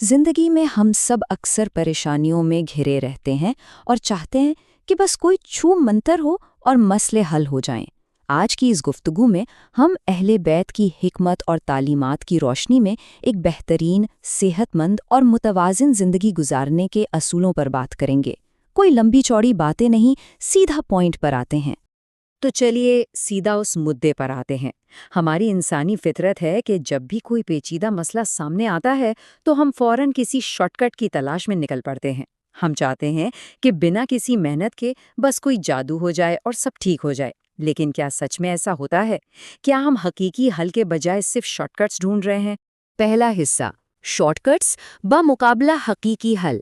زندگی میں ہم سب اکثر پریشانیوں میں گھرے رہتے ہیں اور چاہتے ہیں کہ بس کوئی چھو منتر ہو اور مسئلے حل ہو جائیں۔ آج کی اس گفتگو میں ہم اہل بیت کی حکمت اور تعلیمات کی روشنی میں ایک بہترین، صحت مند اور متوازن زندگی گزارنے کے اصولوں پر بات کریں گے۔ کوئی لمبی چوڑی باتیں نہیں، سیدھا پوائنٹ پر آتے ہیں۔ تو چلیے سیدھا اس مدعے پر آتے ہیں۔ ہماری انسانی فطرت ہے کہ جب بھی کوئی پیچیدہ مسئلہ سامنے آتا ہے تو ہم فوراً کسی شارٹ کٹ کی تلاش میں نکل پڑتے ہیں۔ ہم چاہتے ہیں کہ بنا کسی محنت کے بس کوئی جادو ہو جائے اور سب ٹھیک ہو جائے۔ لیکن کیا سچ میں ایسا ہوتا ہے؟ کیا ہم حقیقی حل کے بجائے صرف شارٹ کٹس ڈھونڈ رہے ہیں؟ پہلا حصہ، شارٹ کٹس بمقابلہ حقیقی حل۔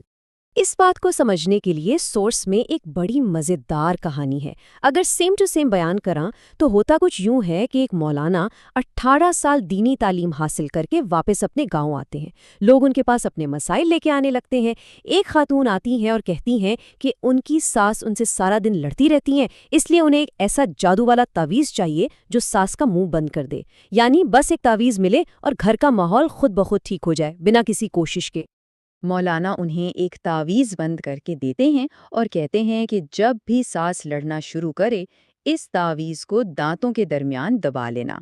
اس بات کو سمجھنے کے لیے سورس میں ایک بڑی مزیدار کہانی ہے۔ اگر سیم ٹو سیم بیان کراں تو ہوتا کچھ یوں ہے کہ ایک مولانا 18 سال دینی تعلیم حاصل کر کے واپس اپنے گاؤں آتے ہیں۔ لوگ ان کے پاس اپنے مسائل لے کے آنے لگتے ہیں۔ ایک خاتون آتی ہیں اور کہتی ہیں کہ ان کی ساس ان سے سارا دن لڑتی رہتی ہیں، اس لیے انہیں ایک ایسا جادو والا تعویذ چاہیے جو ساس کا منہ بند کر دے، یعنی بس ایک تعویذ ملے اور گھر کا ماحول خود بخود ٹھیک ہو جائے بنا کسی کوشش کے۔ مولانا انہیں ایک تعویذ بند کر کے دیتے ہیں اور کہتے ہیں کہ جب بھی ساس لڑنا شروع کرے اس تعویذ کو دانتوں کے درمیان دبا لینا۔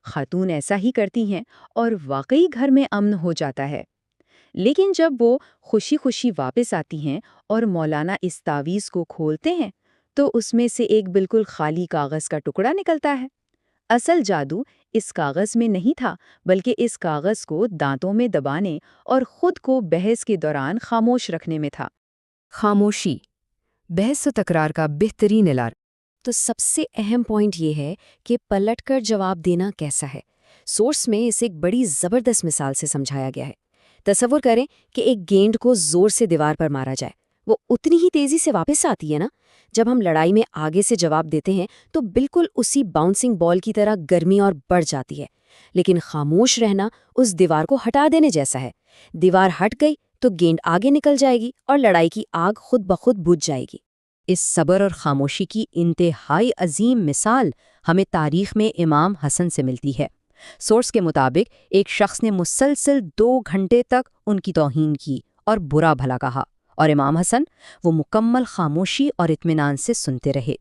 خاتون ایسا ہی کرتی ہیں اور واقعی گھر میں امن ہو جاتا ہے۔ لیکن جب وہ خوشی خوشی واپس آتی ہیں اور مولانا اس تعویذ کو کھولتے ہیں تو اس میں سے ایک بالکل خالی کاغذ کا ٹکڑا نکلتا ہے۔ اصل جادو اس کاغذ میں نہیں تھا، بلکہ اس کاغذ کو دانتوں میں دبانے اور خود کو بحث کے دوران خاموش رکھنے میں تھا۔ خاموشی، بحث و تکرار کا بہترین علاج۔ تو سب سے اہم پوائنٹ یہ ہے کہ پلٹ کر جواب دینا کیسا ہے۔ سورس میں اسے ایک بڑی زبردست مثال سے سمجھایا گیا ہے۔ تصور کریں کہ ایک گیند کو زور سے دیوار پر مارا جائے، وہ اتنی ہی تیزی سے واپس آتی ہے نا؟ جب ہم لڑائی میں آگے سے جواب دیتے ہیں تو بالکل اسی باؤنسنگ بال کی طرح گرمی اور بڑھ جاتی ہے۔ لیکن خاموش رہنا اس دیوار کو ہٹا دینے جیسا ہے۔ دیوار ہٹ گئی تو گیند آگے نکل جائے گی اور لڑائی کی آگ خود بخود بجھ جائے گی۔ اس صبر اور خاموشی کی انتہائی عظیم مثال ہمیں تاریخ میں امام حسن سے ملتی ہے۔ سورس کے مطابق ایک شخص نے مسلسل 2 گھنٹے تک ان کی توہین کی اور برا بھلا کہا، اور امام حسن وہ مکمل خاموشی اور اطمینان سے سنتے رہے۔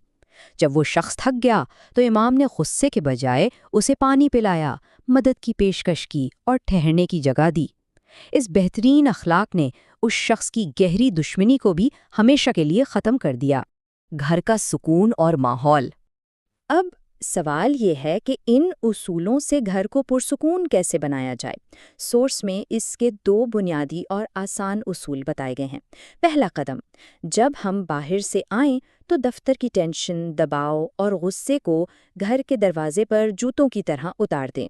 جب وہ شخص تھک گیا تو امام نے غصے کے بجائے اسے پانی پلایا، مدد کی پیشکش کی اور ٹھہرنے کی جگہ دی۔ اس بہترین اخلاق نے اس شخص کی گہری دشمنی کو بھی ہمیشہ کے لیے ختم کر دیا۔ گھر کا سکون اور ماحول۔ اب سوال یہ ہے کہ ان اصولوں سے گھر کو پرسکون کیسے بنایا جائے؟ سورس میں اس کے 2 بنیادی اور آسان اصول بتائے گئے ہیں۔ پہلا قدم، جب ہم باہر سے آئیں تو دفتر کی ٹینشن، دباؤ اور غصے کو گھر کے دروازے پر جوتوں کی طرح اتار دیں۔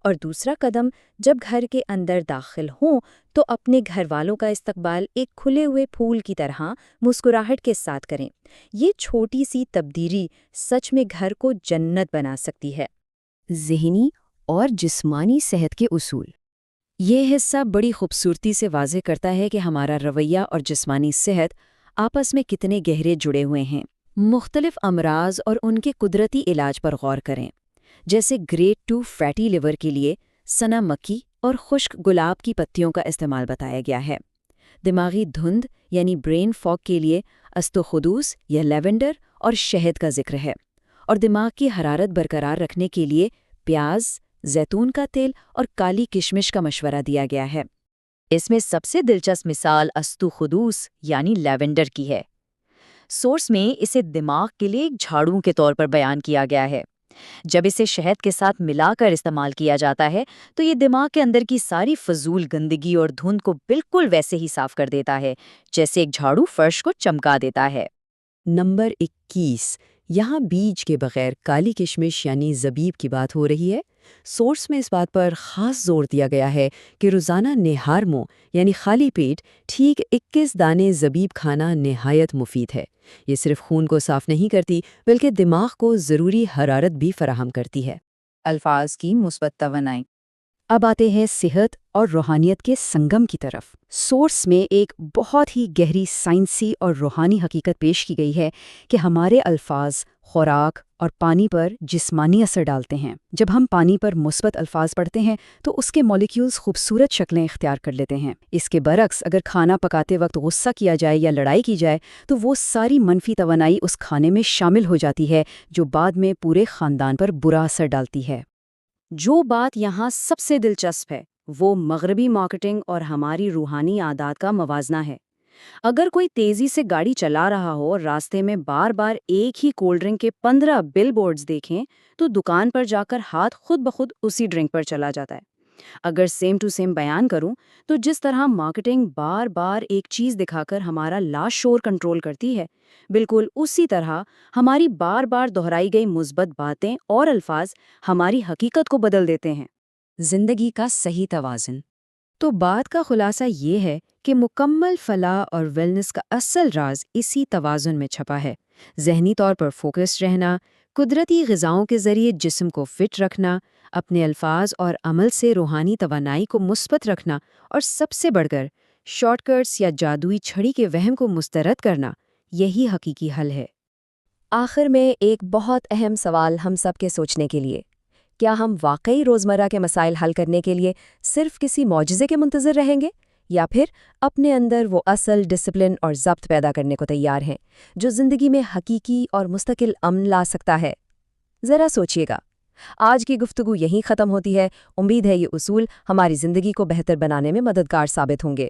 اور دوسرا قدم، جب گھر کے اندر داخل ہوں تو اپنے گھر والوں کا استقبال ایک کھلے ہوئے پھول کی طرح مسکراہٹ کے ساتھ کریں۔ یہ چھوٹی سی تبدیلی سچ میں گھر کو جنت بنا سکتی ہے۔ ذہنی اور جسمانی صحت کے اصول۔ یہ حصہ بڑی خوبصورتی سے واضح کرتا ہے کہ ہمارا رویہ اور جسمانی صحت آپس میں کتنے گہرے جڑے ہوئے ہیں۔ مختلف امراض اور ان کے قدرتی علاج پر غور کریں۔ جیسے گریڈ 2 فیٹی لیور کے لیے سنا مکی اور خشک گلاب کی پتیوں کا استعمال بتایا گیا ہے۔ دماغی دھند یعنی برین فاگ کے لیے استوخدوس یا لیونڈر اور شہد کا ذکر ہے، اور دماغ کی حرارت برقرار رکھنے کے لیے پیاز، زیتون کا تیل اور کالی کشمش کا مشورہ دیا گیا ہے۔ اس میں سب سے دلچسپ مثال استوخدوس یعنی لیونڈر کی ہے۔ سورس میں اسے دماغ کے لیے ایک جھاڑو کے طور پر بیان کیا گیا ہے۔ جب اسے شہد کے ساتھ ملا کر استعمال کیا جاتا ہے تو یہ دماغ کے اندر کی ساری فضول گندگی اور دھند کو بالکل ویسے ہی صاف کر دیتا ہے جیسے ایک جھاڑو فرش کو چمکا دیتا ہے۔ نمبر 21، یہاں بیج کے بغیر کالی کشمش یعنی زبیب کی بات ہو رہی ہے۔ سورس میں اس بات پر خاص زور دیا گیا ہے کہ روزانہ نہار منہ یعنی خالی پیٹ ٹھیک 21 دانے زبیب کھانا نہایت مفید ہے۔ یہ صرف خون کو صاف نہیں کرتی بلکہ دماغ کو ضروری حرارت بھی فراہم کرتی ہے۔ الفاظ کی مثبت توانائی۔ اب آتے ہیں صحت اور روحانیت کے سنگم کی طرف۔ سورس میں ایک بہت ہی گہری سائنسی اور روحانی حقیقت پیش کی گئی ہے کہ ہمارے الفاظ، خوراک اور پانی پر جسمانی اثر ڈالتے ہیں۔ جب ہم پانی پر مثبت الفاظ پڑھتے ہیں تو اس کے مالیکیولز خوبصورت شکلیں اختیار کر لیتے ہیں۔ اس کے برعکس اگر کھانا پکاتے وقت غصہ کیا جائے یا لڑائی کی جائے تو وہ ساری منفی توانائی اس کھانے میں شامل ہو جاتی ہے، جو بعد میں پورے خاندان پر برا اثر ڈالتی ہے۔ جو بات یہاں سب سے دلچسپ ہے وہ مغربی مارکیٹنگ اور ہماری روحانی عادات کا موازنہ ہے۔ اگر کوئی تیزی سے گاڑی چلا رہا ہو اور راستے میں بار بار ایک ہی کولڈ ڈرنک کے 15 بل بورڈز دیکھیں تو دکان پر جا کر ہاتھ خود بخود اسی ڈرنک پر چلا جاتا ہے۔ اگر سیم ٹو سیم بیان کروں تو جس طرح مارکیٹنگ بار بار ایک چیز دکھا کر ہمارا لاشعور کنٹرول کرتی ہے، بالکل اسی طرح ہماری بار بار دہرائی گئی مثبت باتیں اور الفاظ ہماری حقیقت کو بدل دیتے ہیں۔ زندگی کا صحیح توازن۔ تو بات کا خلاصہ یہ ہے کہ مکمل فلاح اور ویلنس کا اصل راز اسی توازن میں چھپا ہے۔ ذہنی طور پر فوکس رہنا، قدرتی غذاؤں کے ذریعے جسم کو فٹ رکھنا، اپنے الفاظ اور عمل سے روحانی توانائی کو مثبت رکھنا، اور سب سے بڑھ کر شارٹ کٹس یا جادوئی چھڑی کے وہم کو مسترد کرنا، یہی حقیقی حل ہے۔ آخر میں ایک بہت اہم سوال ہم سب کے سوچنے کے لیے، کیا ہم واقعی روزمرہ کے مسائل حل کرنے کے لیے صرف کسی معجزے کے منتظر رہیں گے، یا پھر اپنے اندر وہ اصل ڈسپلن اور ضبط پیدا کرنے کو تیار ہیں جو زندگی میں حقیقی اور مستقل امن لا سکتا ہے؟ ذرا سوچیے گا۔ آج کی گفتگو یہیں ختم ہوتی ہے۔ امید ہے یہ اصول ہماری زندگی کو بہتر بنانے میں مددگار ثابت ہوں گے۔